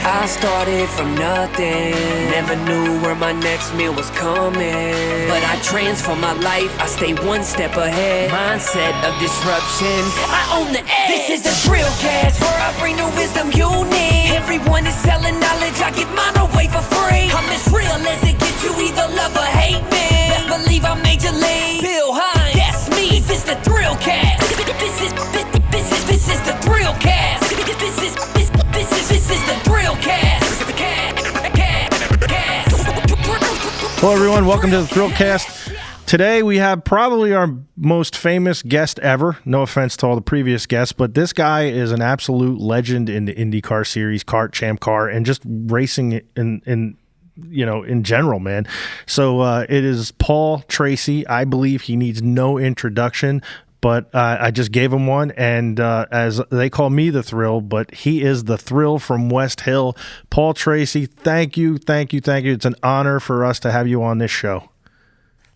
I started from nothing, never knew where my next meal was coming. But I transformed my life, I stay one step ahead. Mindset of disruption, I own the edge. This is the ThrillCast, where I bring the wisdom you need. Everyone is selling knowledge, I give mine away for free. I'm as real as it gets, you either love or hate me. Best believe I'm Major League Bill Hines, that's me. This is the ThrillCast. This is the ThrillCast. This is the ThrillCast. Hello, everyone. Welcome to the ThrillCast. Today, we have probably our most famous guest ever. No offense to all the previous guests, but this guy is an absolute legend in the IndyCar series, kart, champ car, and just racing in general, man. So it is Paul Tracy. I believe he needs no introduction, but I just gave him one, and as they call me the Thrill, but he is the Thrill from West Hill. Paul Tracy, thank you. It's an honor for us to have you on this show.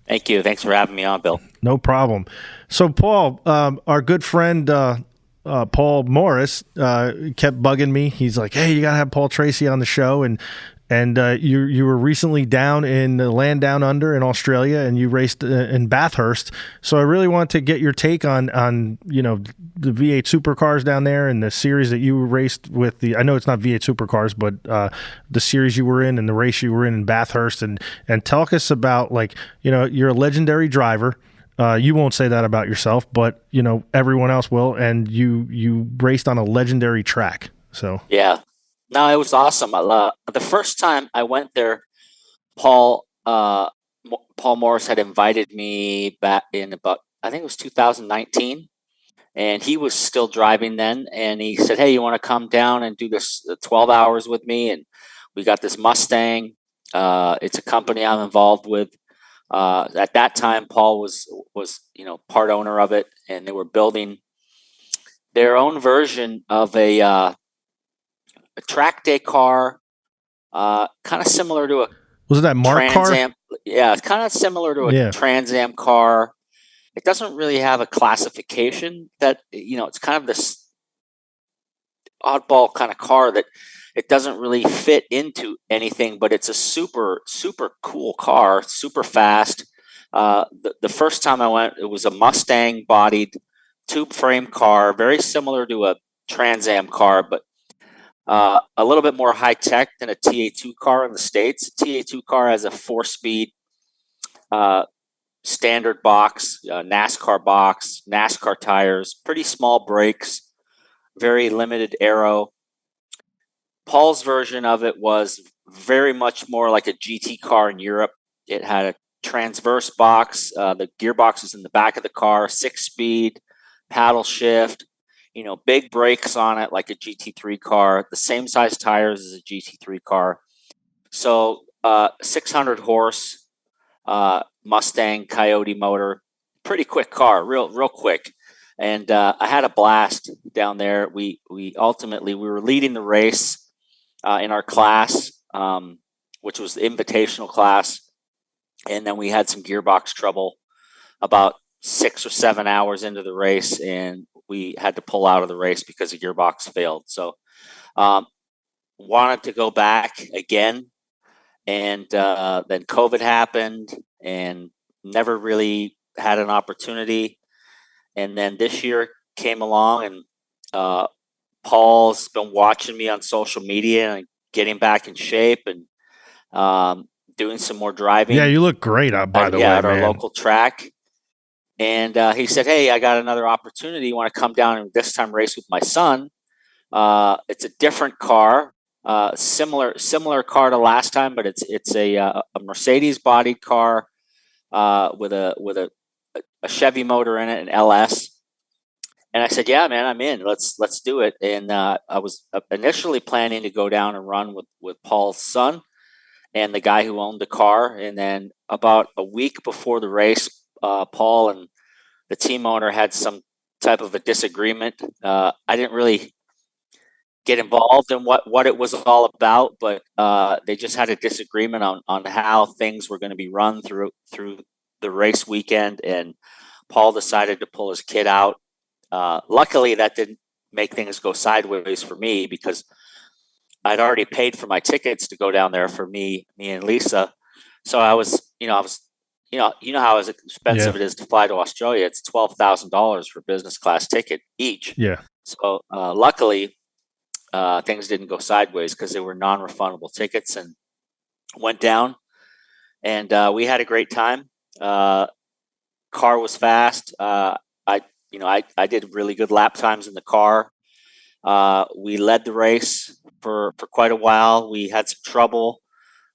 Thank you. Thanks for having me on, Bill. No problem. So, Paul, our good friend Paul Morris kept bugging me. He's like, hey, you got to have Paul Tracy on the show, and you were recently down in the land down under in Australia, and you raced in Bathurst. So I really want to get your take on the V8 supercars down there and the series that you raced with. I know it's not V8 supercars, but the series you were in and the race you were in Bathurst, and talk us about, you're a legendary driver. You won't say that about yourself, but everyone else will, and you raced on a legendary track. So yeah. No, it was awesome. The first time I went there, Paul Morris had invited me back in about, I think it was 2019, and he was still driving then. And he said, "Hey, you want to come down and do this 12 hours with me?" And we got this Mustang. It's a company I'm involved with. At that time, Paul was part owner of it, and they were building their own version of a track day car, kind of similar to a was it that Mark Trans car? Am. Yeah, it's kind of similar to a Trans Am car. It doesn't really have a classification that it's kind of this oddball kind of car that it doesn't really fit into anything, but it's a super cool car, super fast. The first time I went, it was a Mustang bodied tube frame car, very similar to a Trans Am car, but a little bit more high tech than a TA2 car in the States. A TA2 car has a 4-speed standard box, NASCAR box, NASCAR tires, pretty small brakes, very limited aero. Paul's version of it was very much more like a GT car in Europe. It had a transverse box. The gearbox was in the back of the car, 6-speed, paddle shift. Big brakes on it like a GT3 car, the same size tires as a GT3 car. So 600 horse Mustang Coyote motor, pretty quick car, real quick. And I had a blast down there. We were leading the race in our class, which was the invitational class. And then we had some gearbox trouble about 6 or 7 hours into the race, and we had to pull out of the race because the gearbox failed. So wanted to go back again. And then COVID happened and never really had an opportunity. And then this year came along, and Paul's been watching me on social media and getting back in shape and doing some more driving. Yeah, you look great, by the way, at man. Our local track. And he said, "Hey, I got another opportunity. You want to come down and this time race with my son? It's a different car, similar car to last time, but it's a Mercedes bodied car with a Chevy motor in it, an LS." And I said, "Yeah, man, I'm in. Let's do it." And I was initially planning to go down and run with Paul's son and the guy who owned the car. And then about a week before the race, Paul and the team owner had some type of a disagreement. I didn't really get involved in what it was all about, but they just had a disagreement on how things were going to be run through the race weekend. And Paul decided to pull his kid out. Luckily, that didn't make things go sideways for me, because I'd already paid for my tickets to go down there for me and Lisa. So I was you know how expensive Yeah. it is to fly to Australia. It's $12,000 for business class ticket each. Yeah. So luckily, things didn't go sideways because they were non-refundable tickets, and went down, and we had a great time. Car was fast. I did really good lap times in the car. We led the race for quite a while. We had some trouble.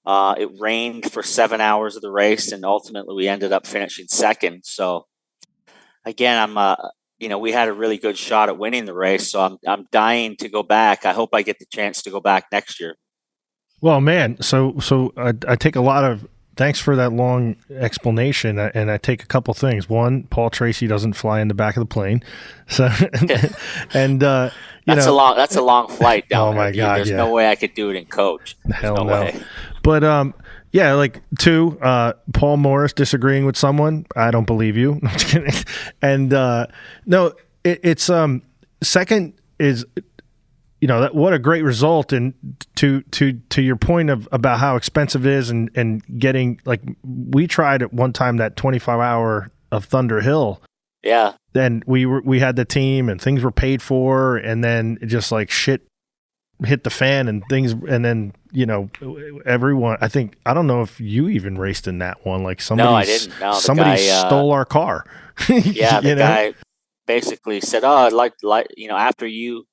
It rained for 7 hours of the race, and ultimately we ended up finishing second. So again, we had a really good shot at winning the race. So I'm dying to go back. I hope I get the chance to go back next year. Well, man, so I take a lot of thanks for that long explanation, and I take a couple things. One, Paul Tracy doesn't fly in the back of the plane, so and that's a long flight down oh there. my God, There's yeah. no way I could do it in coach. There's Hell no. way. But yeah, like two, Paul Morris disagreeing with someone. I don't believe you. I'm just kidding. And no, it's second is. What a great result, and to your point about how expensive it is, and getting, like, we tried at one time that 25-hour of Thunder Hill. Yeah. Then we had the team and things were paid for, and then just like shit hit the fan and things, and then everyone. I don't know if you even raced in that one. Like No, I didn't. No, somebody stole our car. Yeah, the guy basically said, "Oh, I'd like after you."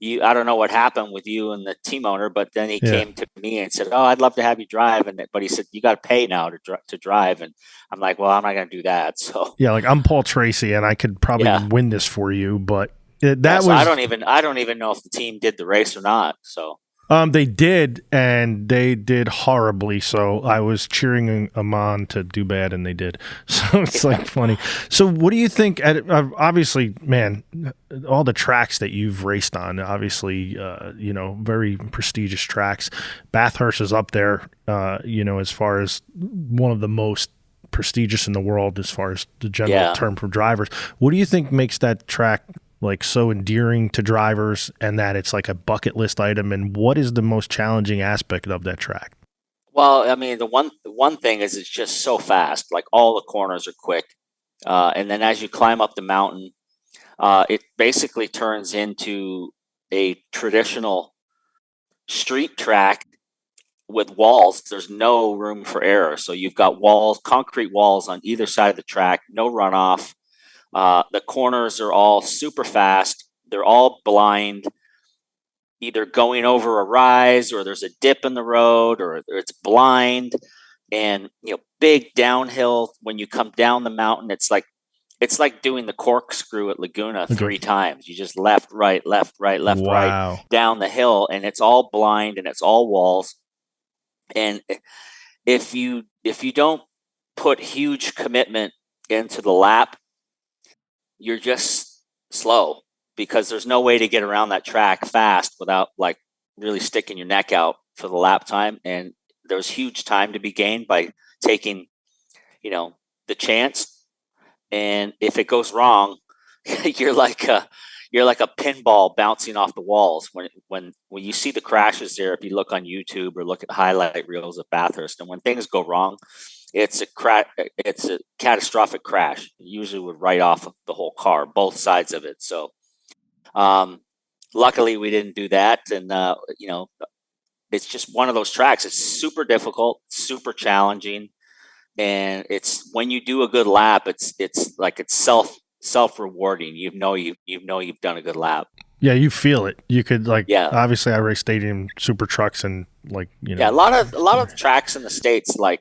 I don't know what happened with you and the team owner, but then he came to me and said, "Oh, I'd love to have you drive." But he said, "You got to pay now to drive." And I'm like, "Well, I'm not going to do that." So yeah, like, I'm Paul Tracy and I could probably win this for you, but I don't even know if the team did the race or not. So they did, and they did horribly. So I was cheering them on to do bad, and they did. So it's like funny. So what do you think? Obviously, man, all the tracks that you've raced on, obviously, very prestigious tracks. Bathurst is up there, as far as one of the most prestigious in the world, as far as the general term for drivers. What do you think makes that track like so endearing to drivers, and that it's like a bucket list item? And what is the most challenging aspect of that track? Well, I mean, the one thing is it's just so fast. Like, all the corners are quick, and then as you climb up the mountain, it basically turns into a traditional street track with walls. There's no room for error. So you've got concrete walls on either side of the track, no runoff. The corners are all super fast. They're all blind, either going over a rise, or there's a dip in the road, or it's blind. And big downhill. When you come down the mountain, it's like doing the corkscrew at Laguna 3 times. You just left, right, right down the hill, and it's all blind and it's all walls. And if you don't put huge commitment into the lap, you're just slow, because there's no way to get around that track fast without like really sticking your neck out for the lap time. And there's huge time to be gained by taking, the chance. And if it goes wrong, you're like a pinball bouncing off the walls. When you see the crashes there, if you look on YouTube or look at highlight reels of Bathurst, and when things go wrong, it's a catastrophic crash. It usually would write off the whole car, both sides of it. So, luckily we didn't do that. And, it's just one of those tracks. It's super difficult, super challenging. And it's, when you do a good lap, it's like, it's self-rewarding. You've done a good lap. Yeah, you feel it. You could obviously I race stadium super trucks, and a lot of the tracks in the States, like,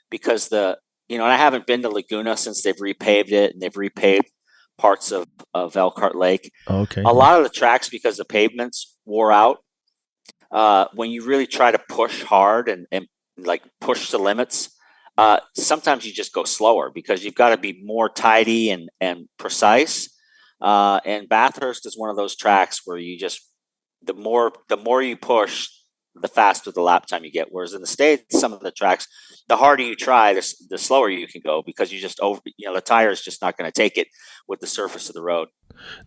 because and I haven't been to Laguna since they've repaved it, and they've repaved parts of Elkhart Lake. Okay. A lot of the tracks, because the pavements wore out, when you really try to push hard and like push the limits, sometimes you just go slower, because you've got to be more tidy and precise. And Bathurst is one of those tracks where you just, the more you push, the faster the lap time you get. Whereas in the States, some of the tracks, the harder you try, the slower you can go, because you just the tire is just not going to take it with the surface of the road.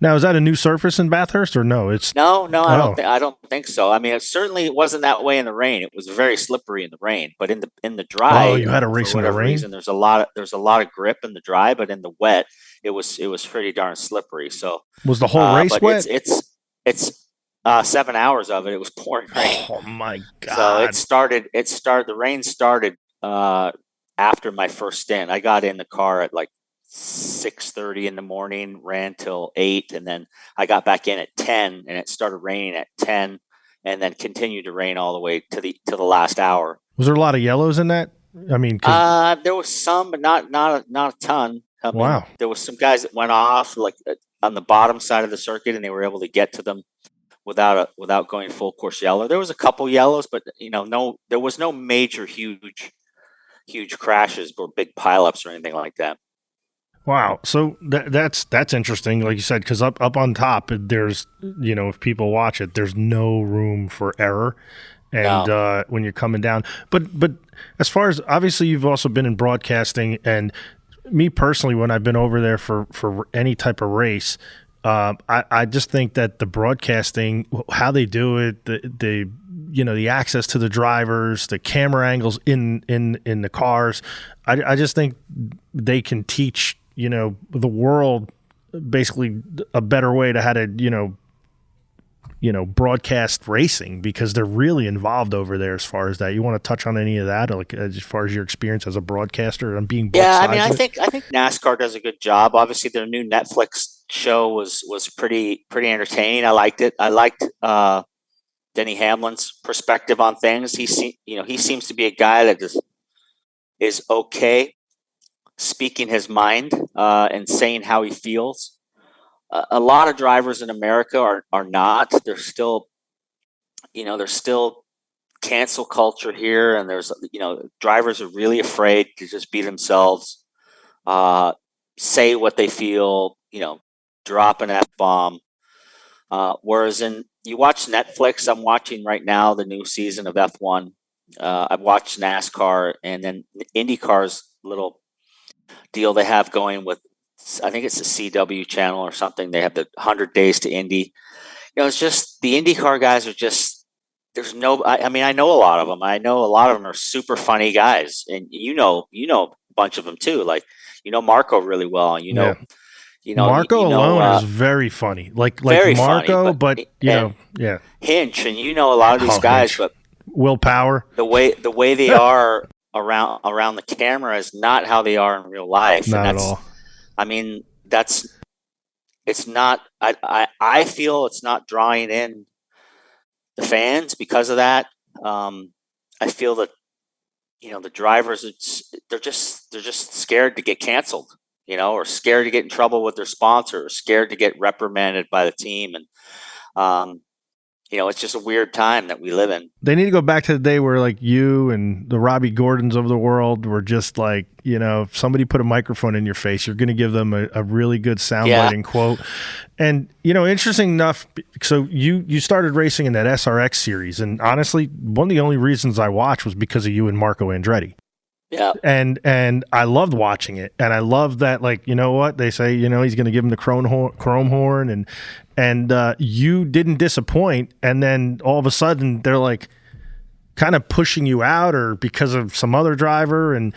Now, is that a new surface in Bathurst or no? It's No, oh, I don't think so. I mean, it wasn't that way in the rain. It was very slippery in the rain, but in the oh, dry, you had a for race in the whatever rain? reason, there's a lot of grip in the dry, but in the wet, it was pretty darn slippery. So, Was the whole race but wet? it's 7 hours of it. It was pouring rain. Oh my So God. the rain started after my first stint. I got in the car at like 6:30 in the morning, ran till 8, and then I got back in at 10, and it started raining at 10, and then continued to rain all the way to the last hour. Was there a lot of yellows in that? I mean, because There was some, but not a ton. I mean, wow. there was some guys that went off like on the bottom side of the circuit, and they were able to get to them without going full course yellow. There was a couple yellows, but there was no major huge crashes or big pileups or anything like that. Wow. So that's interesting, like you said, because up on top, there's if people watch it, there's no room for error, and No. when you're coming down. But as far as obviously, you've also been in broadcasting, and me personally, when I've been over there for any type of race, I just think that the broadcasting, how they do it, the access to the drivers, the camera angles in the cars, I just think they can teach the world basically a better way to how to broadcast racing, because they're really involved over there as far as that. You want to touch on any of that, or like as far as your experience as a broadcaster and being both Yeah, I sides mean, of it? I think NASCAR does a good job. Obviously, their new Netflix show was pretty entertaining. I liked it. I liked Denny Hamlin's perspective on things. He seems to be a guy that is okay speaking his mind and saying how he feels. A lot of drivers in America are not. There's still cancel culture here, and there's drivers are really afraid to just be themselves, uh, say what they feel, drop an F bomb. Whereas you watch Netflix, I'm watching right now the new season of F1. I've watched NASCAR, and then IndyCar's little deal they have going with, I think it's the CW channel or something. They have the 100 Days to Indy. It's just the IndyCar guys are just, there's no, I mean, I know a lot of them. I know a lot of them are super funny guys, and a bunch of them too. Like, Marco really well, and Yeah. you know, Marco alone is very funny. Like very funny, Marco, but and yeah. Hinch, and a lot of these Oh, guys, Hinch. but Will Power. the way they are around the camera is not how they are in real life, and Not at all. I mean, it's not. I feel it's not drawing in the fans because of that. I feel that the drivers, they're just scared to get canceled, or scared to get in trouble with their sponsor, or scared to get reprimanded by the team, and it's just a weird time that we live in. They need to go back to the day where like you and the Robbie Gordons of the world were just like, if somebody put a microphone in your face, you're going to give them a really good soundbite and quote. And, interesting enough, so you started racing in that SRX series. And honestly, one of the only reasons I watched was because of you and Marco Andretti. Yeah. And I loved watching it. And I love that, like, what they say, he's going to give him the chrome horn, and you didn't disappoint. And then all of a sudden they're like kind of pushing you out, or because of some other driver. And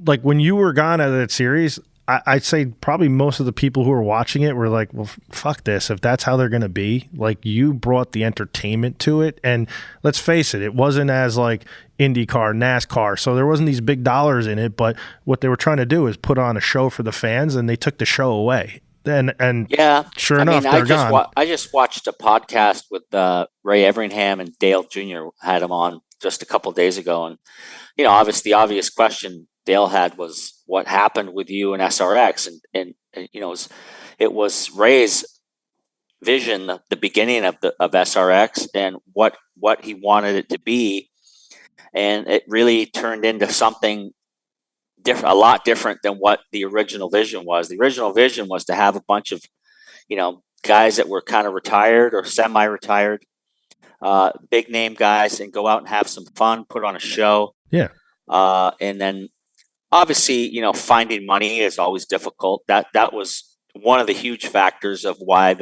like when you were gone out of that series, I'd say probably most of the people who were watching it were like, well, fuck this. If that's how they're going to be, like, you brought the entertainment to it. And let's face it, it wasn't as like IndyCar, NASCAR. So there wasn't these big dollars in it, but what they were trying to do is put on a show for the fans, and they took the show away. And yeah, sure enough, they're gone. I just watched a podcast with Ray Everingham and Dale Jr. had him on just a couple of days ago, and obviously the obvious question Dale had was, what happened with you and SRX, and it was Ray's vision, the beginning of SRX, and what he wanted it to be, and it really turned into something different, a lot different than what the original vision was. The original vision was to have a bunch of guys that were kind of retired or semi-retired, big name guys, and go out and have some fun, put on a show. Yeah. And then obviously, finding money is always difficult. That was one of the huge factors of why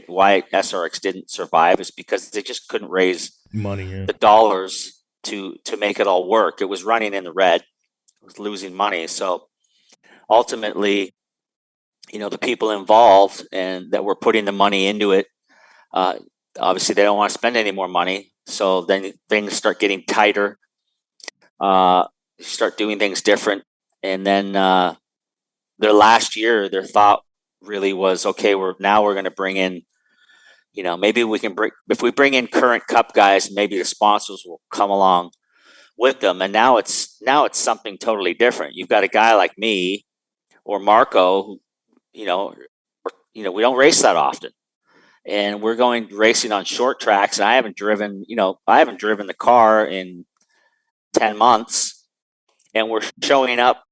why SRX didn't survive is because they just couldn't raise money. Yeah. the dollars to make it all work. It was running in the red, it was losing money. So ultimately, the people involved and that were putting the money into it, obviously they don't want to spend any more money. So then things start getting tighter. Start doing things different, and then their last year, their thought really was, okay, we're going to bring in, maybe if we bring in current Cup guys, maybe the sponsors will come along with them. And now it's something totally different. You've got a guy like me or Marco, who, we don't race that often, and we're going racing on short tracks. And I haven't driven the car in 10 months, and we're showing up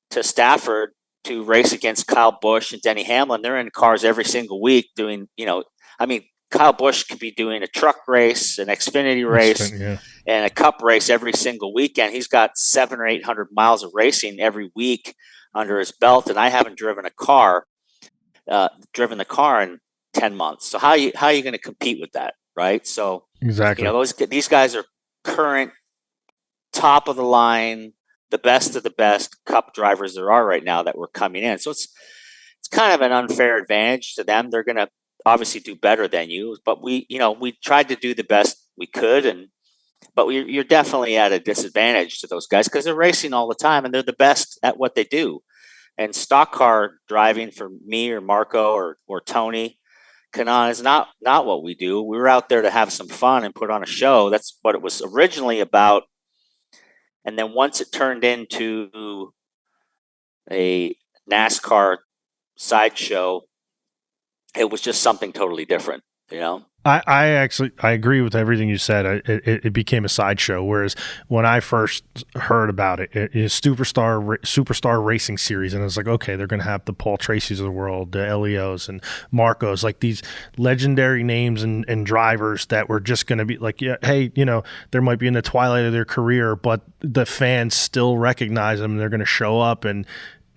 to Stafford to race against Kyle Busch and Denny Hamlin. They're in cars every single week doing, Kyle Busch could be doing a truck race, an Xfinity race, and a Cup race every single weekend. He's got 700 or 800 miles of racing every week under his belt, and I haven't driven the car in 10 months. So how are you going to compete with that, right? So exactly, these guys are current, top of the line, the best of the best Cup drivers there are right now that were coming in. So it's kind of an unfair advantage to them. They're going to obviously do better than you, but we tried to do the best we could, but you're definitely at a disadvantage to those guys because they're racing all the time and they're the best at what they do. And stock car driving for me or Marco or Tony Kanaan is not what we do. We were out there to have some fun and put on a show. That's what it was originally about. And then once it turned into a NASCAR sideshow, it was just something totally different, I agree with everything you said. It became a sideshow. Whereas when I first heard about it, it's Superstar Racing Series, and I was like, okay, they're going to have the Paul Tracy's of the world, the Elios and Marcos, like these legendary names and drivers that were just going to be like, yeah, hey, there might be in the twilight of their career, but the fans still recognize them. And they're going to show up and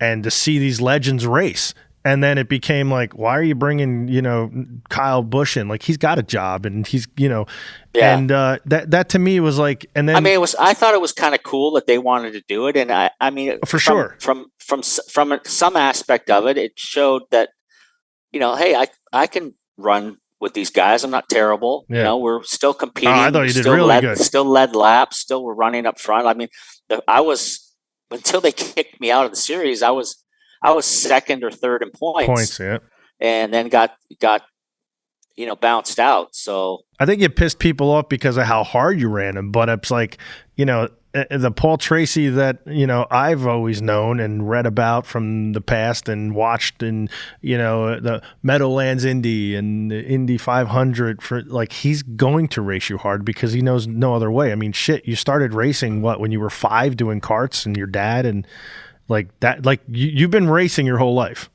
to see these legends race. And then it became like, why are you bringing, Kyle Busch in? Like, he's got a job and he's, and that to me was like, and then I thought it was kind of cool that they wanted to do it. And sure, from some aspect of it, it showed that, hey, I can run with these guys. I'm not terrible. Yeah. We're still competing. I thought you did really good. Still led laps. Still we're running up front. I mean, until they kicked me out of the series, I was second or third in points, yeah, and then got bounced out. So I think it pissed people off because of how hard you ran them. But it's like, the Paul Tracy that I've always known and read about from the past and watched in the Meadowlands Indy and the Indy 500 for like he's going to race you hard because he knows no other way. I mean, shit, you started racing when you were 5 doing karts and your dad and. Like that, like you've been racing your whole life.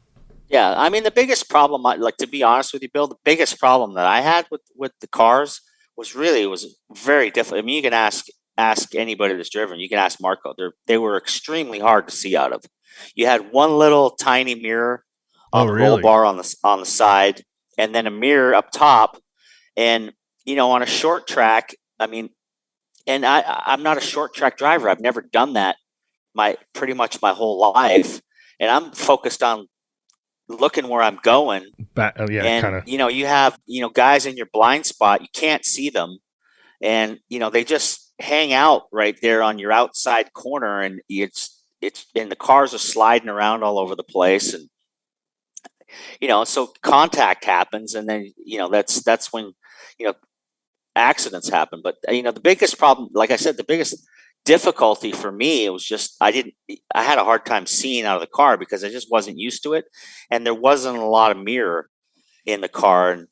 Yeah, I mean the biggest problem, to be honest with you, Bill, the biggest problem that I had with the cars was very difficult. I mean, you can ask anybody that's driven. You can ask Marco. They were extremely hard to see out of. You had one little tiny mirror on the roll bar on the side, and then a mirror up top. And on a short track, I mean, and I'm not a short track driver. I've never done that. Pretty much my whole life, and I'm focused on looking where I'm going. You have guys in your blind spot, you can't see them, and they just hang out right there on your outside corner, and and the cars are sliding around all over the place, and so contact happens, and then that's when accidents happen. But the biggest problem, like I said, the biggest difficulty for me, it was just I had a hard time seeing out of the car because I just wasn't used to it, and there wasn't a lot of mirror in the car. And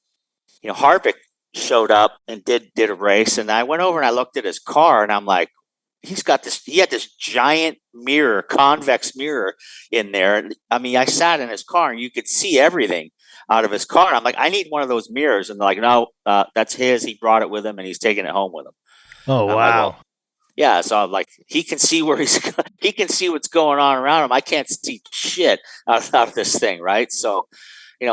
Harvick showed up and did a race, and I went over and I looked at his car, and I'm like, he had this giant mirror, convex mirror in there. I mean, I sat in his car and you could see everything out of his car. I'm like, I need one of those mirrors, and they're like, no, that's his. He brought it with him and he's taking it home with him. Oh, wow. Yeah, so I'm like, he can see where he can see what's going on around him. I can't see shit out of this thing, right? So,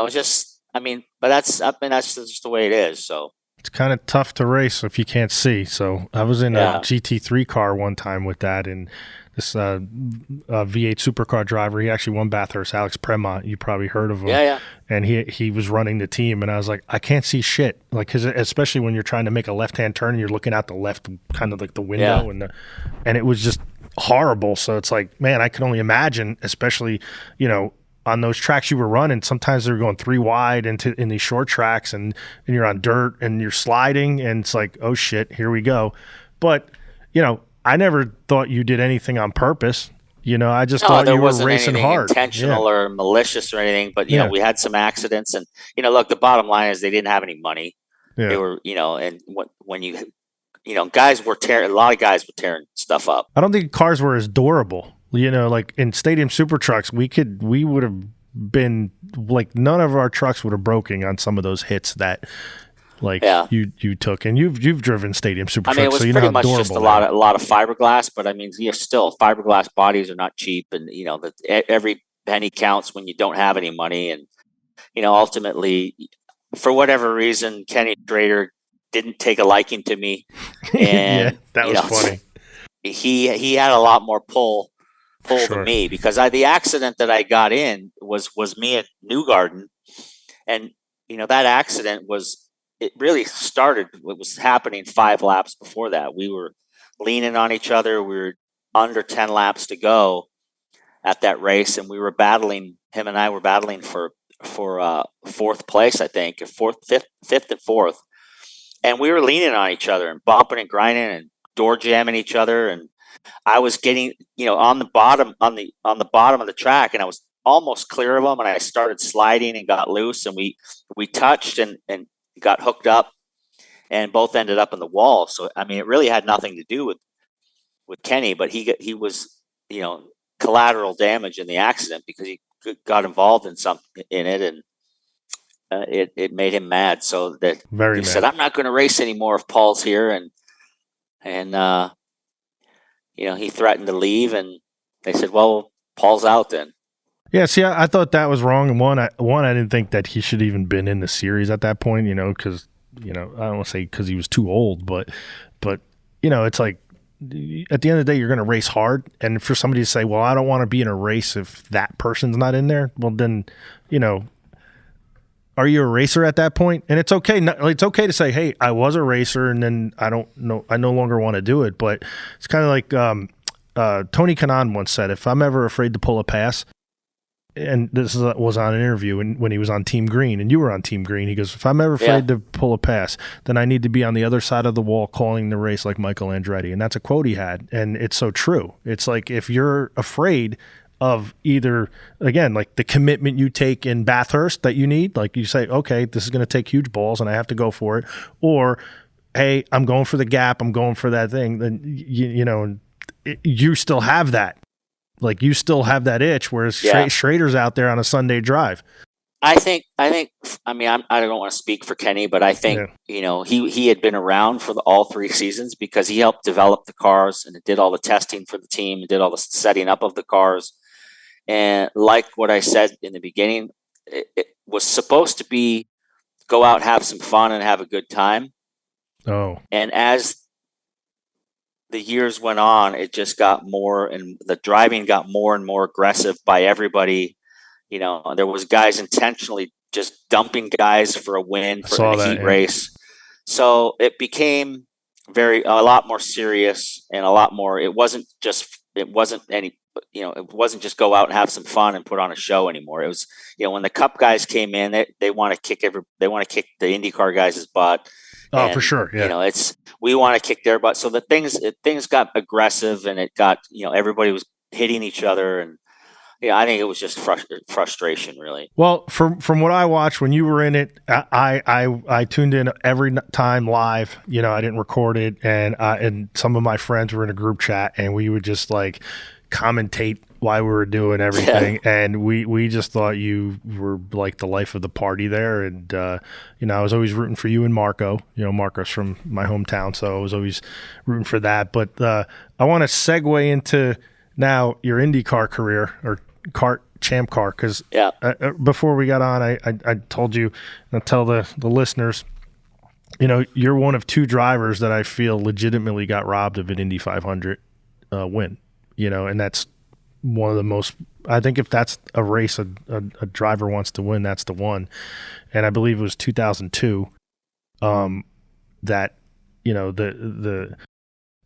just, but that's just the way it is. So It's kind of tough to race if you can't see. So I was in a yeah, GT3 car one time with that, and this V8 supercar driver, he actually won Bathurst, Alex Premont. You probably heard of him. yeah. And he was running the team, and I was like, I can't see shit. Like, 'cause especially when you're trying to make a left-hand turn and you're looking out the left, kind of like the window, and it was just horrible. So it's like, man, I can only imagine, especially, on those tracks you were running, sometimes they're going 3 wide in these short tracks, and you're on dirt and you're sliding, and it's like, oh shit, here we go. But I never thought you did anything on purpose. I just thought you were racing hard, intentional or malicious or anything. But we had some accidents, and look, the bottom line is they didn't have any money. Yeah. They were, and when guys were tearing, a lot of guys were tearing stuff up. I don't think cars were as durable. Like in stadium super trucks, we would have been like, none of our trucks would have broken on some of those hits that you took, and you've driven stadium super trucks. It was pretty much just a lot of fiberglass, but still fiberglass bodies are not cheap, and every penny counts when you don't have any money, and ultimately, for whatever reason, Kenny Schrader didn't take a liking to me, and yeah, that was funny. He had a lot more pull Sure. than me, because the accident that I got in was me at Newgarden, and that accident it really started. What was happening 5 laps before that? We were leaning on each other. We were under 10 laps to go at that race, and we were battling. Him and I were battling for 4th place, I think, fifth and fourth, and we were leaning on each other and bumping and grinding and door jamming each other. And I was getting, on the bottom of the track, and I was almost clear of him, and I started sliding and got loose, and we touched and got hooked up, and both ended up in the wall. So it really had nothing to do with Kenny, but he was collateral damage in the accident, because he got involved in it, and it made him mad. So that he said, I'm not going to race anymore if Paul's here, and he threatened to leave, and they said, well, Paul's out then. Yeah, see, I thought that was wrong. And I didn't think that he should even been in the series at that point, because, I don't want to say because he was too old, but it's like, at the end of the day, you're going to race hard. And for somebody to say, well, I don't want to be in a race if that person's not in there, well, then, are you a racer at that point? And it's okay. It's okay to say, hey, I was a racer, and then I no longer want to do it. But it's kind of like Tony Kanaan once said, if I'm ever afraid to pull a pass, and this was on an interview when he was on Team Green, and you were on Team Green, he goes, if I'm ever afraid to pull a pass, then I need to be on the other side of the wall calling the race like Michael Andretti. And that's a quote he had, and it's so true. It's like, if you're afraid of either, again, like the commitment you take in Bathurst that you need, like you say, okay, this is going to take huge balls and I have to go for it, or, hey, I'm going for the gap, I'm going for that thing, then, you still have that. Like, you still have that itch, whereas Schrader's out there on a Sunday drive. I think. I don't want to speak for Kenny, but I think he had been around for all 3 seasons, because he helped develop the cars and did all the testing for the team and did all the setting up of the cars. And like what I said in the beginning, it was supposed to be go out, have some fun, and have a good time. Oh, and as the years went on, it just got more, and the driving got more and more aggressive by everybody. There was guys intentionally just dumping guys for a win for a heat race. So it became a lot more serious, and a lot more. It wasn't just go out and have some fun and put on a show anymore. It was, when the Cup guys came in, they want to kick the IndyCar guys' butt. Oh, for sure. Yeah. We want to kick their butt. So things got aggressive, and it got, everybody was hitting each other, and I think it was just frustration, really. Well, from what I watched when you were in it, I tuned in every time live. I didn't record it, and some of my friends were in a group chat, and we would just commentate while we were doing everything. And we just thought you were like the life of the party there. And, I was always rooting for you and Marco. Marco's from my hometown, so I was always rooting for that. But I want to segue into now your IndyCar career, or kart champ car, because before we got on, I told you, and I'll tell the listeners, you're one of two drivers that I feel legitimately got robbed of an Indy 500 win, and that's one of the most, I think if that's a race a driver wants to win, that's the one. And I believe it was 2002 that,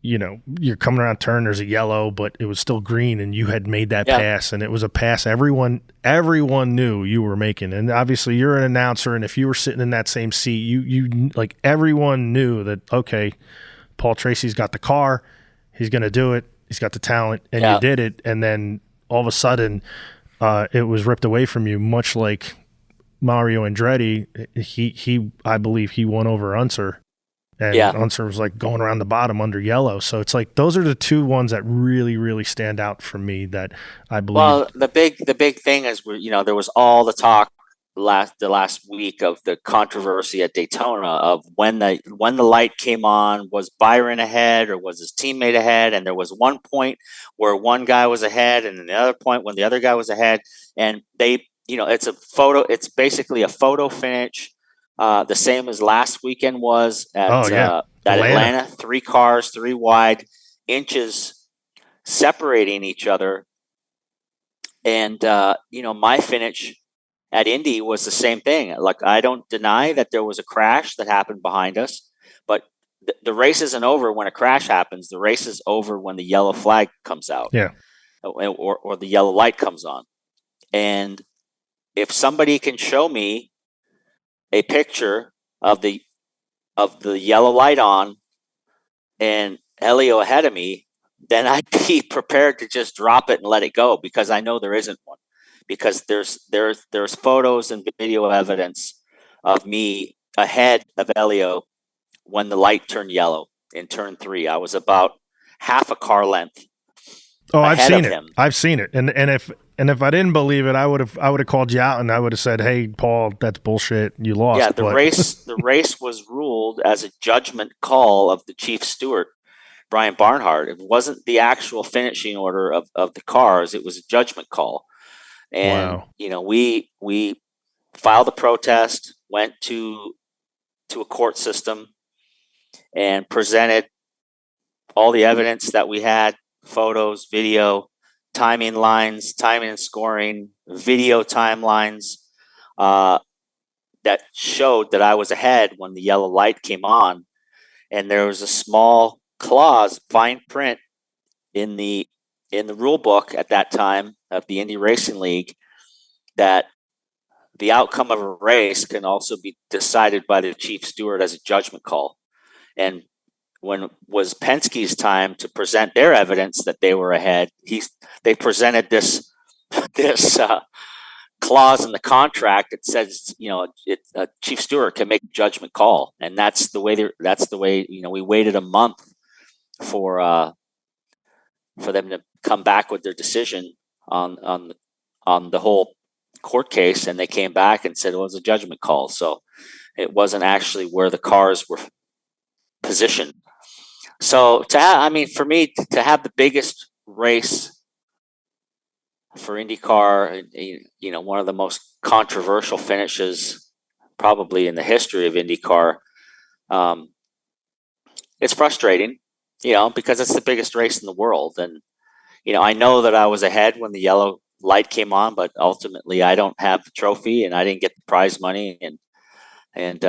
you're coming around turn, there's a yellow, but it was still green, and you had made that pass, and it was a pass everyone knew you were making. And obviously you're an announcer, and if you were sitting in that same seat, you like, everyone knew that, okay, Paul Tracy's got the car, he's going to do it, he's got the talent, and you did it. And then all of a sudden it was ripped away from you, much like Mario Andretti. He I believe he won over Unser. And Unser was like going around the bottom under yellow. So it's like, those are the two ones that really, really stand out for me that I believe. Well, the big thing is, there was all the talk the last week of the controversy at Daytona of when the light came on, was Byron ahead or was his teammate ahead? And there was one point where one guy was ahead, and then the other point when the other guy was ahead. And they, it's basically a photo finish. The same as last weekend was at Atlanta. 3 cars, 3 wide, inches separating each other. And, my finish at Indy was the same thing. Like, I don't deny that there was a crash that happened behind us, but the race isn't over when a crash happens. The race is over when the yellow flag comes out. Yeah. Or the yellow light comes on. And if somebody can show me a picture of the yellow light on and Helio ahead of me, then I'd be prepared to just drop it and let it go, because I know there isn't one. Because there's photos and video evidence of me ahead of Helio when the light turned yellow in turn 3. I was about half a car length. Oh, I've seen it. I've seen it. And if I didn't believe it, I would have called you out, and I would have said, "Hey, Paul, that's bullshit. You lost." Yeah, the race was ruled as a judgment call of the chief steward, Brian Barnhart. It wasn't the actual finishing order of the cars; it was a judgment call. And we filed a protest, went to a court system, and presented all the evidence that we had: photos, video, timing lines, timing and scoring, video timelines that showed that I was ahead when the yellow light came on. And there was a small clause, fine print in the rule book at that time of the Indy Racing League, that the outcome of a race can also be decided by the chief steward as a judgment call. And when it was Penske's time to present their evidence that they were ahead, they presented this clause in the contract that says, a chief steward can make a judgment call, and that's the way. We waited a month for them to come back with their decision on the whole court case, and they came back and said it was a judgment call. So it wasn't actually where the cars were positioned. So for me to have the biggest race for IndyCar, one of the most controversial finishes probably in the history of IndyCar, it's frustrating, because it's the biggest race in the world. And, I know that I was ahead when the yellow light came on, but ultimately I don't have the trophy and I didn't get the prize money. And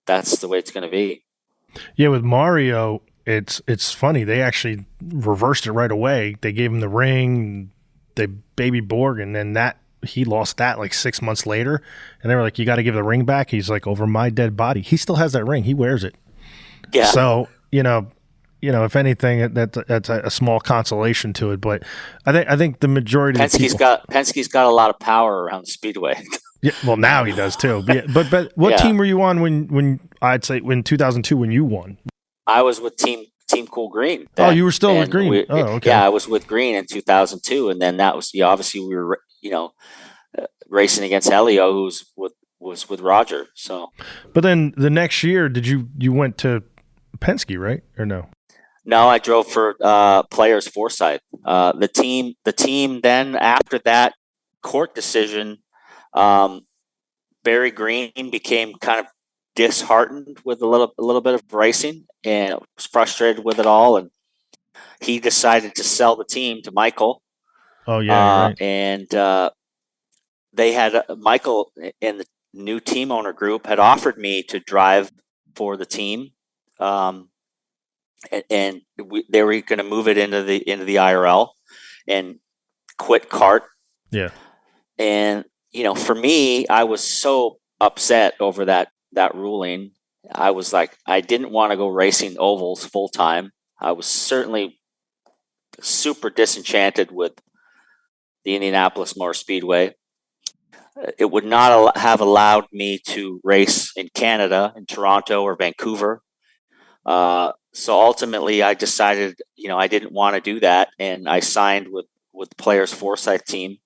that's the way it's going to be. Yeah, with Mario, it's funny. They actually reversed it right away. They gave him the ring, the baby Borg, and then he lost that like 6 months later. And they were like, "You got to give the ring back." He's like, "Over my dead body." He still has that ring. He wears it. Yeah. So if anything, that's a small consolation to it. But I think the majority of Penske's got a lot of power around the speedway. Yeah, well, now he does too. But what team were you on when 2002 when you won? I was with Team Team Cool Green. Oh, then. you were still with And Green. Oh, okay. Yeah, I was with Green in 2002, and then that was obviously we were racing against Helio, was with Roger. So, But then the next year, you went to Penske, right? Or no? no, I drove for Players Forsyth. The team then after that court decision, Barry Green became kind of disheartened with a little bit of racing and was frustrated with it all, and he decided to sell the team to Michael. Oh yeah, you're right. And they had Michael and the new team owner group had offered me to drive for the team, and they were going to move it into the IRL and quit kart. Yeah. And for me, I was so upset over that ruling. I was like, I didn't want to go racing ovals full time. I was certainly super disenchanted with the Indianapolis Motor Speedway. It would not have allowed me to race in Canada, in Toronto or Vancouver. So ultimately, I decided, I didn't want to do that, and I signed with the Players Forsyth team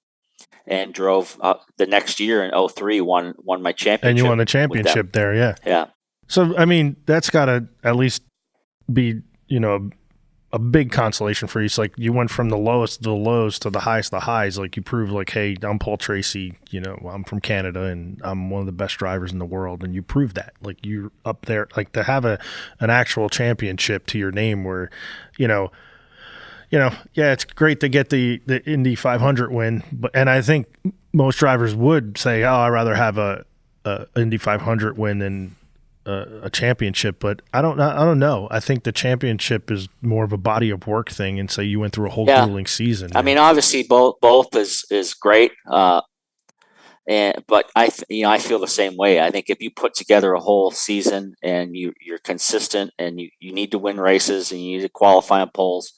and drove the next year in 2003, won my championship. And you won the championship there, yeah. Yeah. So, I mean, that's got to at least be, a big consolation for you. It's like you went from the lowest of the lows to the highest of the highs. Like you proved like, hey, I'm Paul Tracy, I'm from Canada and I'm one of the best drivers in the world. And you proved that. Like you're up there, like to have an actual championship to your name where, yeah, it's great to get the Indy 500 win. And I think most drivers would say, oh, I'd rather have a Indy 500 win than a championship, but I don't know. I think the championship is more of a body of work thing, and so you went through a whole grueling season. I mean, obviously both is great, but I feel the same way. I think if you put together a whole season and you're consistent and you need to win races and you need to qualify on poles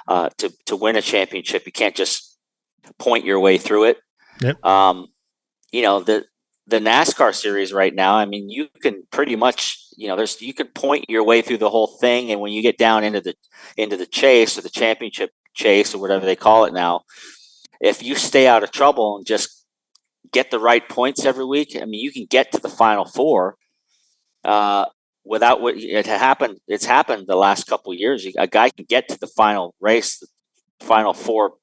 to win a championship, you can't just point your way through it. Yep. The NASCAR series right now, I mean, you can pretty much, you can point your way through the whole thing, and when you get down into the chase or the championship chase or whatever they call it now, if you stay out of trouble and just get the right points every week, I mean, you can get to the Final Four without what it happened. It's happened the last couple of years. A guy can get to the final race, the Final Four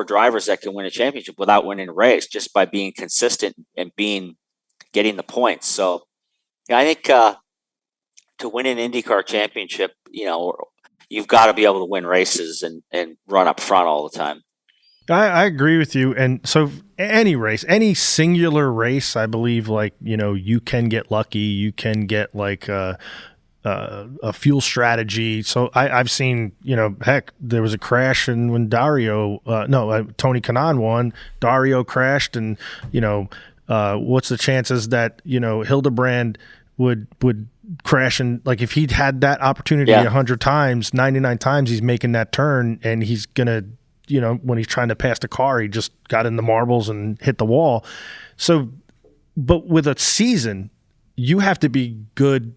drivers that can win a championship without winning a race, just by being consistent and getting the points. So I think to win an IndyCar championship, you've got to be able to win races and run up front all the time. I agree with you. And so any race, any singular race, I believe you can get lucky. You can get like a fuel strategy. So I've seen, heck, there was a crash and when Tony Kanaan won, Dario crashed, and what's the chances that Hildebrand would crash, and like if he'd had that opportunity 100 times, 99 times he's making that turn, and he's gonna when he's trying to pass the car, he just got in the marbles and hit the wall. So, but with a season, you have to be good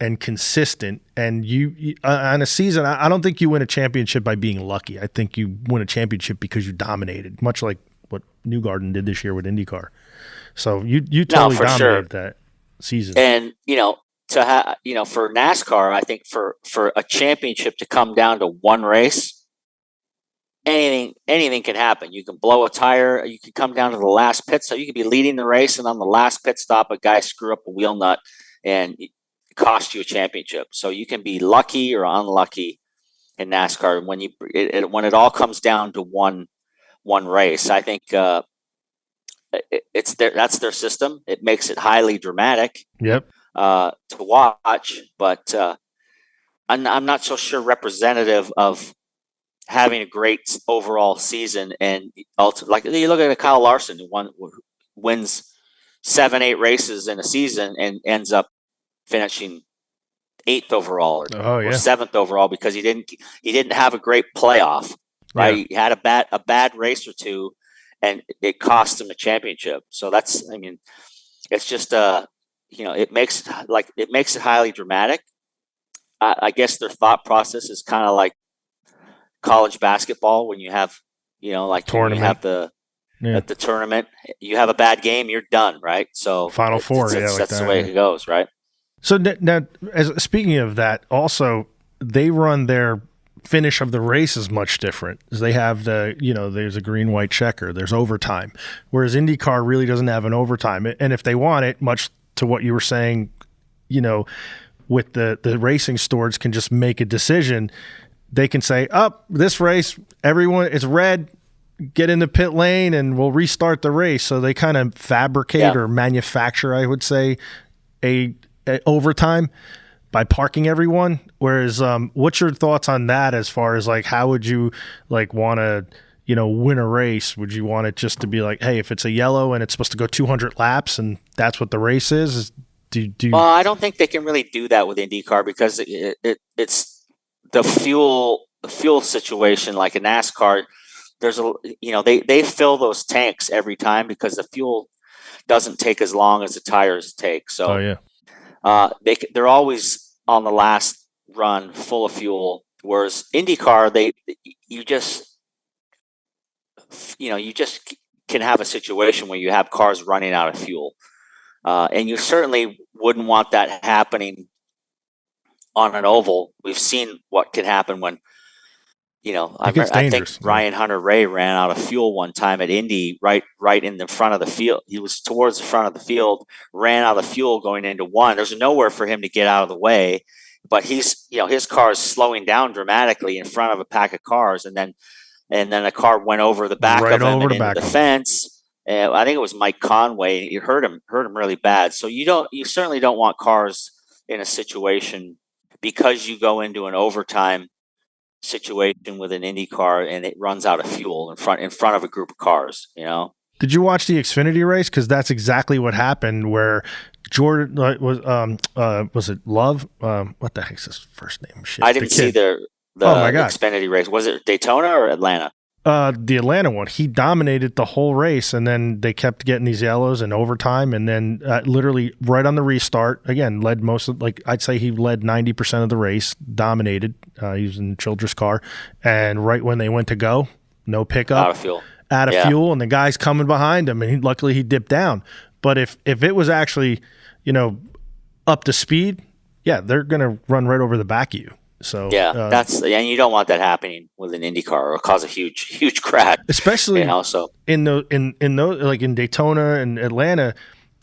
and consistent, and you on a season, I don't think you win a championship by being lucky. I think you win a championship because you dominated, much like what Newgarden did this year with IndyCar. So you totally dominated that season. And for NASCAR, I think for a championship to come down to one race, anything can happen. You can blow a tire. You can come down to the last pit stop. You could be leading the race, and on the last pit stop, a guy screw up a wheel nut and cost you a championship. So you can be lucky or unlucky in NASCAR. When it all comes down to one race, I think that's their system. It makes it highly dramatic. Yep. To watch, but I'm not so sure representative of having a great overall season. And like you look at a Kyle Larson who wins 7-8 races in a season and ends up finishing 8th overall or 7th overall because he didn't have a great playoff. Right, yeah. He had a bad race or two, and it cost him a championship. So it's just it makes it highly dramatic. I guess their thought process is kind of like college basketball when you have, like when you have Tournament. Yeah. at the tournament, you have a bad game, you're done, right? So Final Four, like that's that, the way yeah. it goes, right? So now, speaking of that, also they run their finish of the race is much different. They have there's a green white checker, there's overtime, whereas IndyCar really doesn't have an overtime. And if they want it, much to what you were saying, with the racing stewards can just make a decision. They can say, this race, everyone, it's red, get in the pit lane and we'll restart the race. So they kind of fabricate or manufacture, I would say, a overtime by parking everyone. Whereas what's your thoughts on that as far as like how would you like want to win a race? Would you want it just to be like, hey, if it's a yellow and it's supposed to go 200 laps and that's what the race is do you... Well, I don't think they can really do that with IndyCar because it's the fuel situation. Like in NASCAR, there's they fill those tanks every time because the fuel doesn't take as long as the tires take. So they're always on the last run full of fuel. Whereas IndyCar, you just can have a situation where you have cars running out of fuel. And you certainly wouldn't want that happening on an oval. We've seen what can happen when, I think Ryan Hunter-Reay ran out of fuel one time at Indy, right in the front of the field. He was towards the front of the field, ran out of fuel going into one. There's nowhere for him to get out of the way, but his car is slowing down dramatically in front of a pack of cars, and then a car went over the back of him and into the fence. I think it was Mike Conway. You hurt him really bad. So you certainly don't want cars in a situation because you go into an overtime situation with an Indy car and it runs out of fuel in front of a group of cars. Did you watch the Xfinity race? Because that's exactly what happened. Where Jordan was it Love? What the heck's his first name? Shit, I didn't see the Xfinity race. Was it Daytona or Atlanta? The Atlanta one. He dominated the whole race, and then they kept getting these yellows in overtime, and then literally right on the restart, again, led I'd say he led 90% of the race, dominated. He was in Childress' car, and right when they went to go, no pickup. Out of fuel, and the guy's coming behind him, and luckily he dipped down. But if it was actually, up to speed, they're going to run right over the back of you. So and you don't want that happening with an IndyCar or cause a huge crash, especially So in those like in Daytona and Atlanta,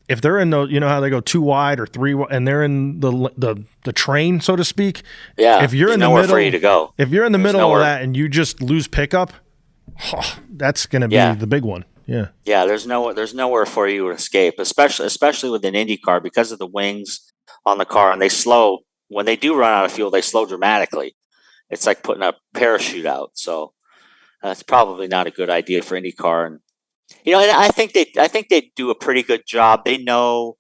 if they're in those, how they go 2 wide or 3 wide, and they're in the train, so to speak. Yeah, if you're in the middle, for you to go. If you're in the middle of that and you just lose pickup, that's going to be the big one. Yeah, there's nowhere for you to escape, especially with an IndyCar because of the wings on the car, and they slow. When they do run out of fuel, they slow dramatically. It's like putting a parachute out. So that's probably not a good idea for IndyCar. And and I think they do a pretty good job. They know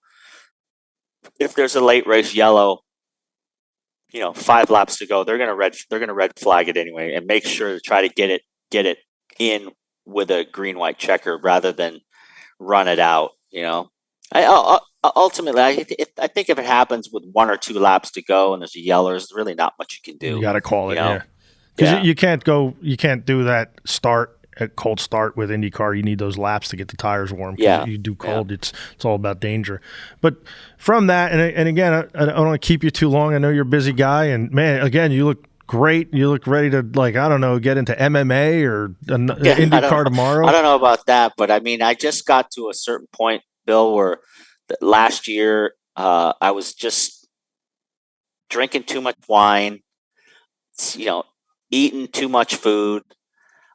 if there's a late race yellow, 5 laps to go, they're gonna red flag it anyway and make sure to try to get it in with a green white checker rather than run it out. Ultimately, I think if it happens with 1 or 2 laps to go and there's a yellow, there's really not much you can do. You got to call it, because you can't do that cold start with IndyCar. You need those laps to get the tires warm. You do cold, it's all about danger. But from that, and again, I don't want to keep you too long. I know you're a busy guy, and man, again, you look great. You look ready to get into MMA or IndyCar tomorrow. I don't know about that, but I mean, I just got to a certain point, Bill, where last year I was just drinking too much wine, eating too much food.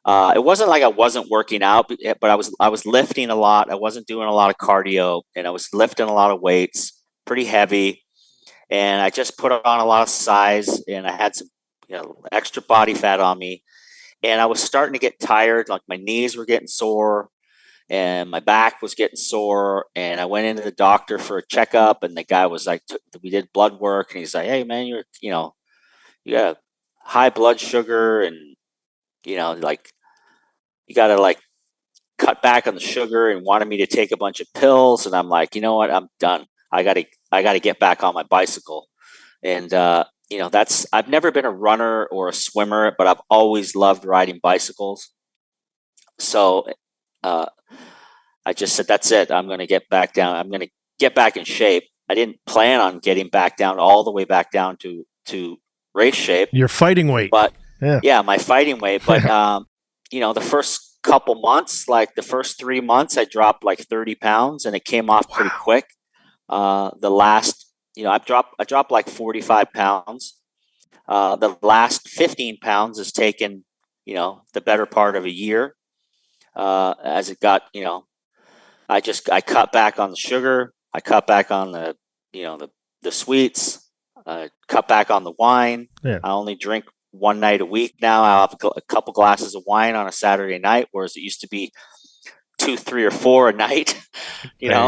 It wasn't like I wasn't working out, but I was lifting a lot. I wasn't doing a lot of cardio, and I was lifting a lot of weights, pretty heavy, and I just put on a lot of size, and I had some extra body fat on me, and I was starting to get tired. Like my knees were getting sore. And my back was getting sore, and I went into the doctor for a checkup, and the guy was like, we did blood work, and he's like, hey man, you got high blood sugar, and like you got to like cut back on the sugar, and wanted me to take a bunch of pills. And I'm like, you know what, I'm done. I got to get back on my bicycle. And I've never been a runner or a swimmer, but I've always loved riding bicycles. So uh, I just said, that's it. I'm going to get back down. I'm going to get back in shape. I didn't plan on getting back down all the way back down to race shape. Your fighting weight. But yeah, my fighting weight. But, the first couple months, like the first 3 months, I dropped like 30 pounds and it came off pretty quick. The last, I dropped like 45 pounds. The last 15 pounds has taken, the better part of a year. As it got, I cut back on the sugar. I cut back on the sweets. Cut back on the wine. Yeah. I only drink one night a week now. I'll have a couple glasses of wine on a Saturday night, whereas it used to be 2, 3, or 4 a night.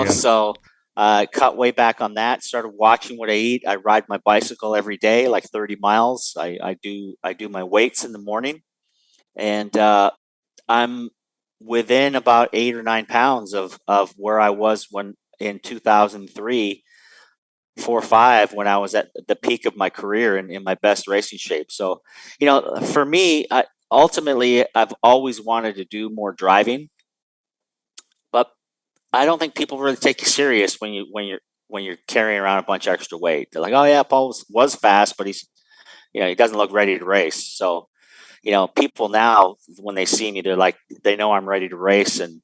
So cut way back on that. Started watching what I eat. I ride my bicycle every day, like 30 miles. I do my weights in the morning, and I'm within about 8 or 9 pounds of where I was when in 2003, 4 or 5, when I was at the peak of my career and in my best racing shape. So, for me, ultimately, I've always wanted to do more driving, but I don't think people really take you serious when you're carrying around a bunch of extra weight. They're like, oh yeah, Paul was fast, but he's, he doesn't look ready to race. So, people now, when they see me, they're like, they know I'm ready to race, and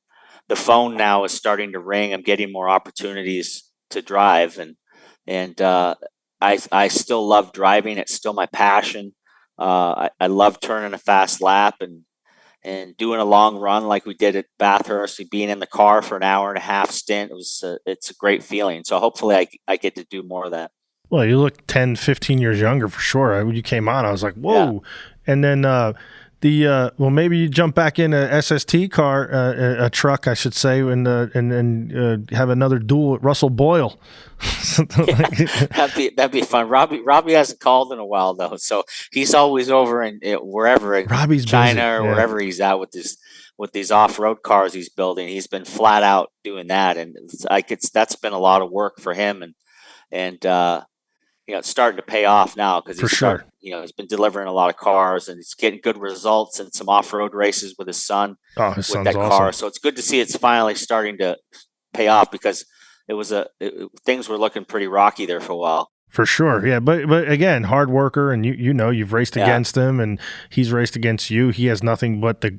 the phone now is starting to ring. I'm getting more opportunities to drive, and I still love driving. It's still my passion. I love turning a fast lap and doing a long run like we did at Bathurst. Being in the car for an hour and a half stint, it's a great feeling. So hopefully I get to do more of that. Well, you look 10, 15 years younger for sure. When you came on, I was like, whoa. Yeah. And then maybe you jump back in a SST car, a truck, I should say, and have another duel with Russell Boyle. That'd be fun. Robbie hasn't called in a while though, so he's always over in wherever in Robbie's China busy. or wherever he's at with these off-road cars he's building. He's been flat out doing that, and that's been a lot of work for him, and it's starting to pay off now because he's been delivering a lot of cars and he's getting good results and some off-road races with his son. Oh, his son's that awesome. car. So it's good to see it's finally starting to pay off because things were looking pretty rocky there for a while. For sure, yeah, but again, hard worker, and you've raced against him, and he's raced against you. He has nothing but the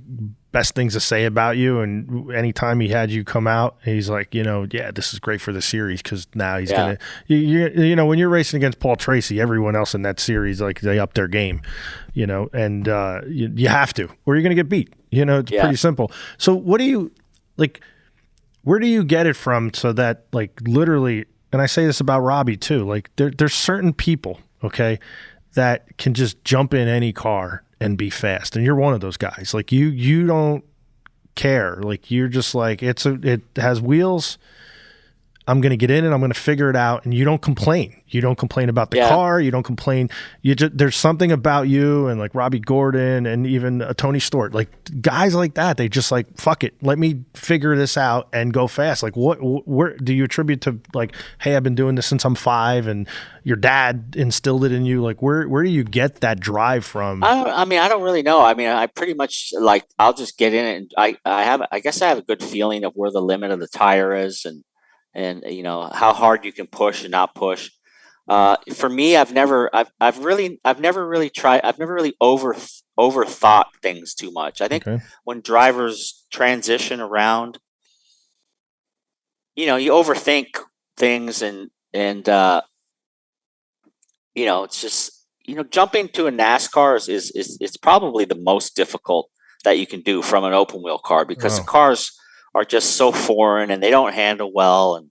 best things to say about you, and anytime he had you come out, he's like, this is great for the series because now he's gonna, when you're racing against Paul Tracy, everyone else in that series, like, they up their game, and you have to, or you're gonna get beat. It's pretty simple. So what do you like? Where do you get it from so that, like, literally, and I say this about Robbie too, like there's certain people, okay, that can just jump in any car and be fast. And you're one of those guys. Like you don't care. Like you're just like, it has wheels. I'm going to get in and I'm going to figure it out. And you don't complain. You don't complain about the car. You don't complain. There's something about you and like Robbie Gordon and even Tony Stewart, like guys like that. They just like, fuck it. Let me figure this out and go fast. Like where do you attribute to, like, hey, I've been doing this since I'm 5 and your dad instilled it in you? Like where do you get that drive from? I don't really know. I pretty much, like, I'll just get in it. And I guess I have a good feeling of where the limit of the tire is and how hard you can push and not push. For me, I've never really overthought things too much. I think when drivers transition around, you overthink things and it's just, jumping to a NASCAR is probably the most difficult that you can do from an open wheel car because the cars are just so foreign and they don't handle well. And,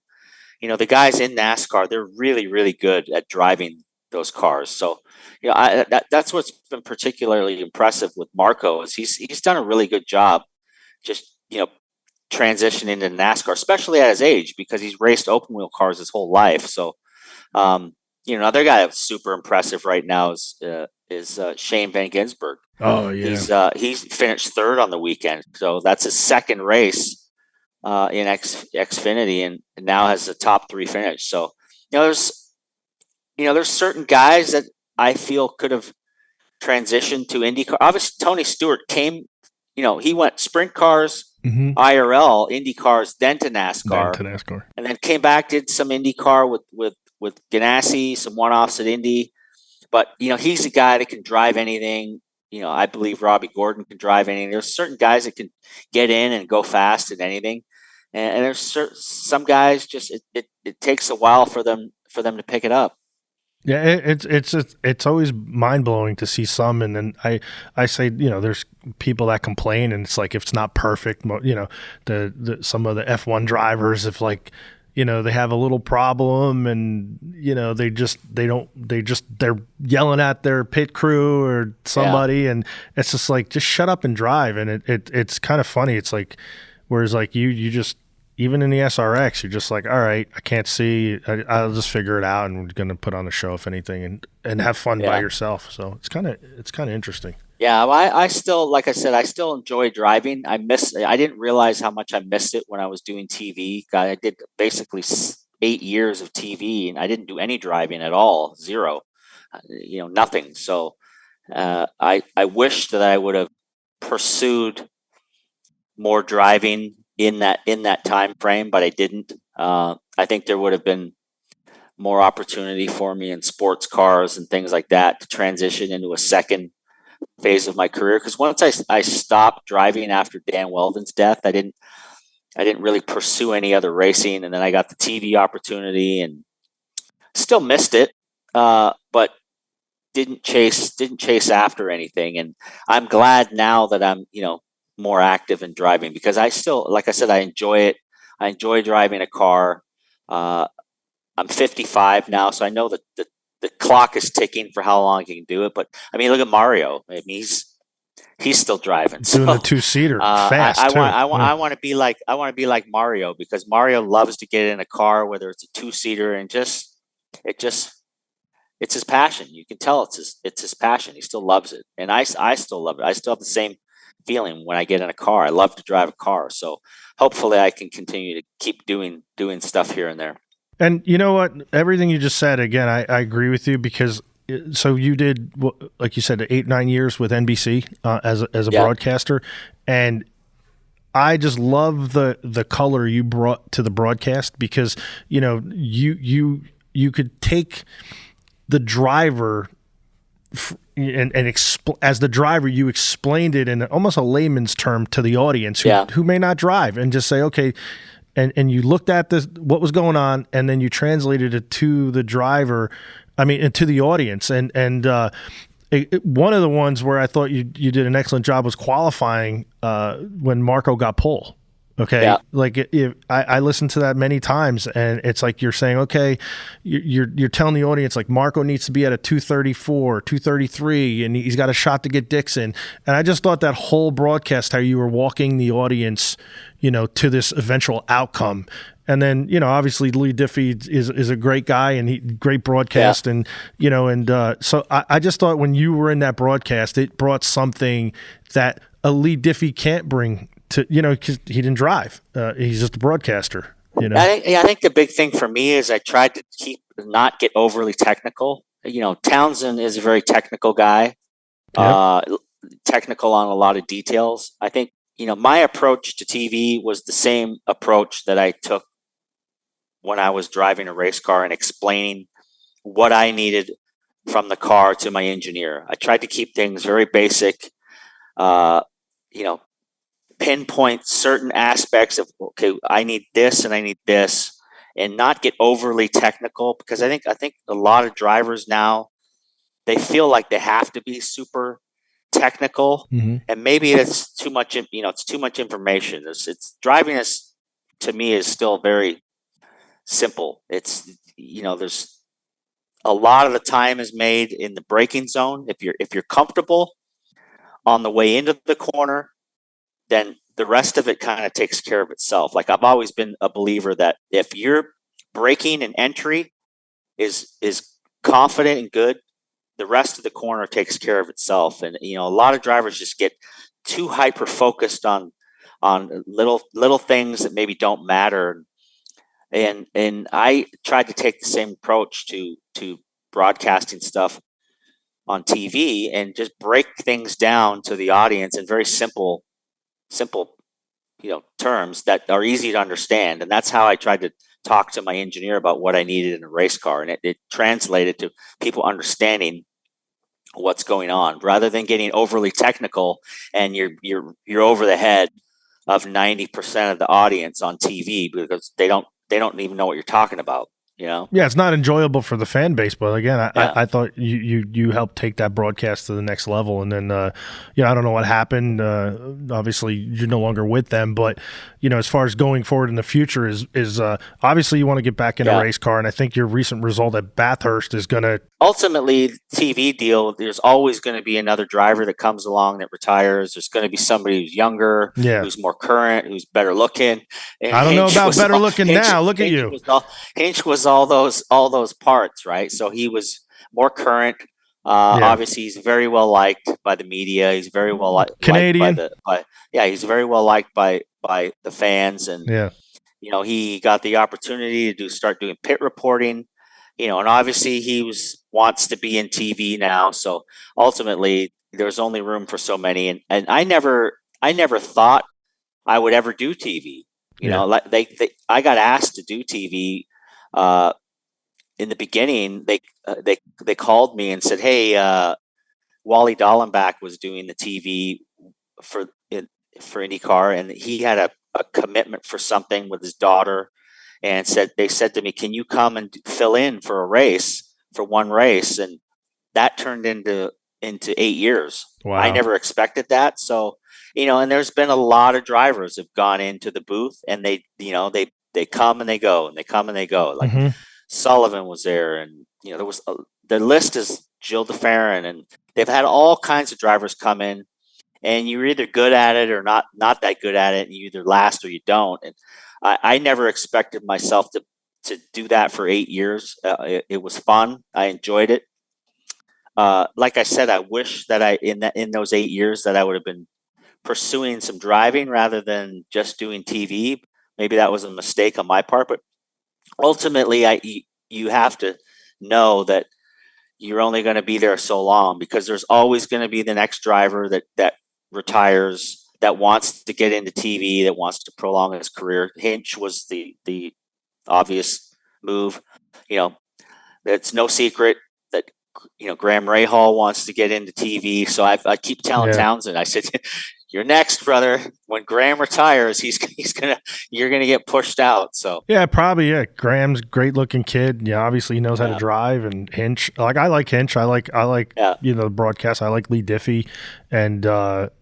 the guys in NASCAR, they're really, really good at driving those cars. So, that's what's been particularly impressive with Marco is he's done a really good job just, transitioning to NASCAR, especially at his age, because he's raced open wheel cars his whole life. So, another guy that's super impressive right now is Shane Van Gisbergen. Oh yeah. He's finished 3rd on the weekend. So that's his second race in Xfinity and now has a top 3 finish. So, there's certain guys that I feel could have transitioned to IndyCar. Obviously, Tony Stewart came, he went sprint cars, IRL, Indy cars, then to NASCAR, and then came back, did some IndyCar with Ganassi, some one-offs at Indy. But, he's a guy that can drive anything. I believe Robbie Gordon can drive anything. There's certain guys that can get in and go fast at anything. And there's some guys just it takes a while for them to pick it up. Yeah, it's always mind blowing to see some, and then I say there's people that complain, and it's like if it's not perfect, the some of the F1 drivers, if they have a little problem, and they're yelling at their pit crew or somebody, and it's just like, just shut up and drive. And it's kind of funny. It's like, whereas like you just, even in the SRX, you're just like, all right, I can't see, I'll just figure it out, and we're going to put on a show if anything, and have fun by yourself. So it's kind of interesting. Yeah, I still, like I said, I still enjoy driving. I didn't realize how much I missed it when I was doing TV. I did basically 8 years of TV, and I didn't do any driving at all, zero, nothing. So I wish that I would have pursued more driving in that time frame, but I didn't. I think there would have been more opportunity for me in sports cars and things like that to transition into a second phase of my career. Because once I stopped driving after Dan Weldon's death, I didn't really pursue any other racing, and then I got the TV opportunity and still missed it, but didn't chase after anything. And I'm glad now that I'm more active in driving, because I still, like I said, I enjoy it. I enjoy driving a car. I'm 55 now, so I know that the clock is ticking for how long I can do it. But I mean, look at Mario. I mean, he's still driving. Doing the two-seater fast. I want to be like Mario, because Mario loves to get in a car, whether it's a two-seater, and it's his passion. You can tell it's his passion. He still loves it, and I still love it. I still have the same feeling when I get in a car. I love to drive a car, so hopefully I can continue to keep doing stuff here and there. And you know what? Everything you just said, again, I agree with you, because so you did, like you said, 8-9 years with NBC as a broadcaster, and I just love the color you brought to the broadcast, because you could take the driver and as the driver, you explained it in almost a layman's term to the audience who may not drive, and just say, okay, and you looked at what was going on, and then you translated it to the driver, and to the audience. And one of the ones where I thought you did an excellent job was qualifying when Marco got pole. Okay. Yeah. Like I listened to that many times, and it's like you're saying, okay, you're telling the audience, like, Marco needs to be at a 234, 233, and he's got a shot to get Dixon. And I just thought that whole broadcast, how you were walking the audience, to this eventual outcome. And then, obviously Lee Diffie is a great guy, and great broadcast. Yeah. And, so I just thought when you were in that broadcast, it brought something that a Lee Diffie can't bring to, because he didn't drive. He's just a broadcaster, I think the big thing for me is I tried to not get overly technical. Townsend is a very technical guy, technical on a lot of details. I think, my approach to TV was the same approach that I took when I was driving a race car and explaining what I needed from the car to my engineer. I tried to keep things very basic, pinpoint certain aspects of, okay, I need this and I need this, and not get overly technical, because I think a lot of drivers now, they feel like they have to be super technical, and maybe it's too much. It's too much information. It's driving is, to me, is still very simple. It's there's a lot of the time is made in the braking zone. If you're comfortable on the way into the corner, then the rest of it kind of takes care of itself. Like, I've always been a believer that if your braking and entry is confident and good, the rest of the corner takes care of itself. And a lot of drivers just get too hyper focused on little things that maybe don't matter. And I tried to take the same approach to broadcasting stuff. on TV and just break things down to the audience in very simple, terms that are easy to understand. And that's how I tried to talk to my engineer about what I needed in a race car, and it translated to people understanding what's going on, rather than getting overly technical and you're over the head of 90% of the audience on TV because they don't even know what you're talking about. Yeah, it's not enjoyable for the fan base, but again, Yeah. I thought you helped take that broadcast to the next level, and then I don't know what happened. Obviously, you're no longer with them, but as far as going forward in the future, is obviously you want to get back in a race car, and I think your recent result at Bathurst is going to ultimately TV deal. There's always going to be another driver that comes along that retires. There's going to be somebody who's younger, who's more current, who's better looking. And I don't know about better looking Hinch, now. Look at you. Hinch was all those parts, right? So he was more current. Obviously, he's very well liked by the media. He's very well liked Canadian. He's very well liked by the fans, and he got the opportunity to start doing pit reporting. And obviously he wants to be in TV now. So ultimately, there's only room for so many, and I never thought I would ever do TV. Like I got asked to do TV. In the beginning, they called me and said, "Hey, Wally Dallenbach was doing the TV for IndyCar, and he had a commitment for something with his daughter, and they said to me, can you come and fill in for one race?" And that turned into 8 years. Wow. I never expected that. So and there's been a lot of drivers have gone into the booth, and they come and they go, and they come and they go. Like Sullivan was there, and there was the list is Jill DeFerrin, and they've had all kinds of drivers come in, and you're either good at it or not that good at it, and you either last or you don't. And I never expected myself to do that for 8 years. It was fun. I enjoyed it. Like I said, I wish that in those 8 years that I would have been pursuing some driving rather than just doing TV. Maybe that was a mistake on my part, but ultimately, you have to know that you're only going to be there so long, because there's always going to be the next driver that retires, that wants to get into TV, that wants to prolong his career. Hinch was the obvious move. It's no secret that Graham Rahal wants to get into TV. So I keep telling Townsend, I said, "You're next, brother. When Graham retires, you're gonna get pushed out." So probably. Graham's great looking kid. Yeah, obviously he knows how to drive. And Hinch, I like Hinch. I like the broadcast. I like Lee Diffie, and it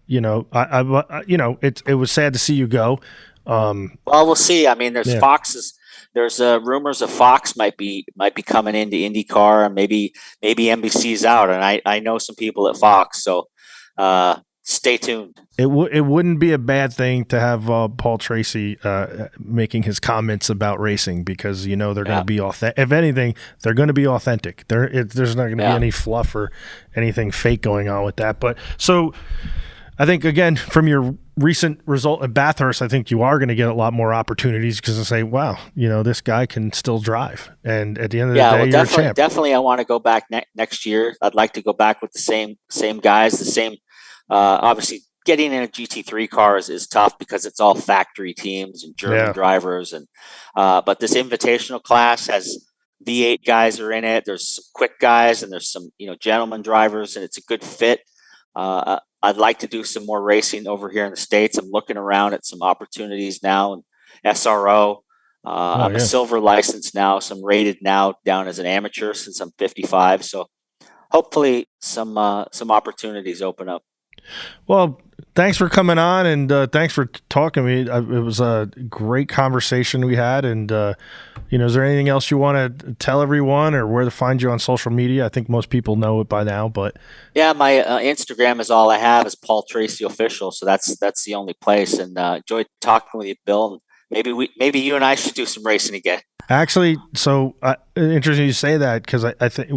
was sad to see you go. Well, we'll see. I mean, there's Fox's. There's rumors of Fox might be coming into IndyCar, and maybe NBC's out, and I know some people at Fox, so stay tuned. It wouldn't be a bad thing to have Paul Tracy making his comments about racing, because they're going to be authentic. If anything, they're going to be authentic. There's not going to be any fluff or anything fake going on with that. But so I think, again, from your recent result at Bathurst, I think you are going to get a lot more opportunities, because I say, wow, this guy can still drive. And at the end of the day, you're a champ. Definitely, I want to go back next year. I'd like to go back with the same guys, the same. Obviously, getting in a GT3 car is tough, because it's all factory teams and German drivers, and but this invitational class has V8 guys are in it. There's some quick guys, and there's some gentleman drivers, and it's a good fit. I'd like to do some more racing over here in the States. I'm looking around at some opportunities now in SRO. I'm a silver license now, so I'm rated now down as an amateur since I'm 55. So hopefully some opportunities open up. Well, thanks for coming on, and thanks for talking to me. It was a great conversation we had, and is there anything else you want to tell everyone, or where to find you on social media? I think most people know it by now, but my Instagram is all I have, is Paul Tracy Official, so that's the only place. And enjoyed talking with you, Bill. Maybe you and I should do some racing again. Actually, so interesting you say that, because I think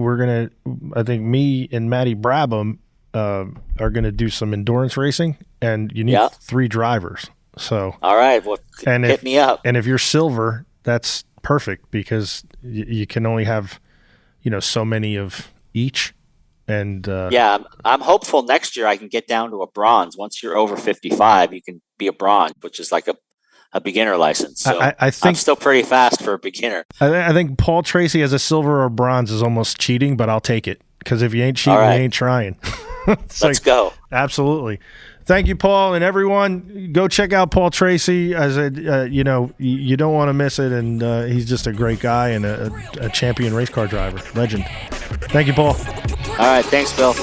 I think me and Matty Brabham are going to do some endurance racing, and you need 3 drivers. So all right, well, hit me up. And if you're silver, that's perfect, because you can only have so many of each. And Yeah, I'm hopeful next year I can get down to a bronze. Once you're over 55, you can be a bronze, which is like a beginner license. So I think I'm still pretty fast for a beginner. I think Paul Tracy as a silver or bronze is almost cheating, but I'll take it because if you ain't cheating, right. you ain't trying. Let's go. Absolutely. Thank you, Paul, and everyone. Go check out Paul Tracy. As you don't want to miss it, and he's just a great guy and a champion race car driver, legend. Thank you, Paul. All right, thanks, Bill.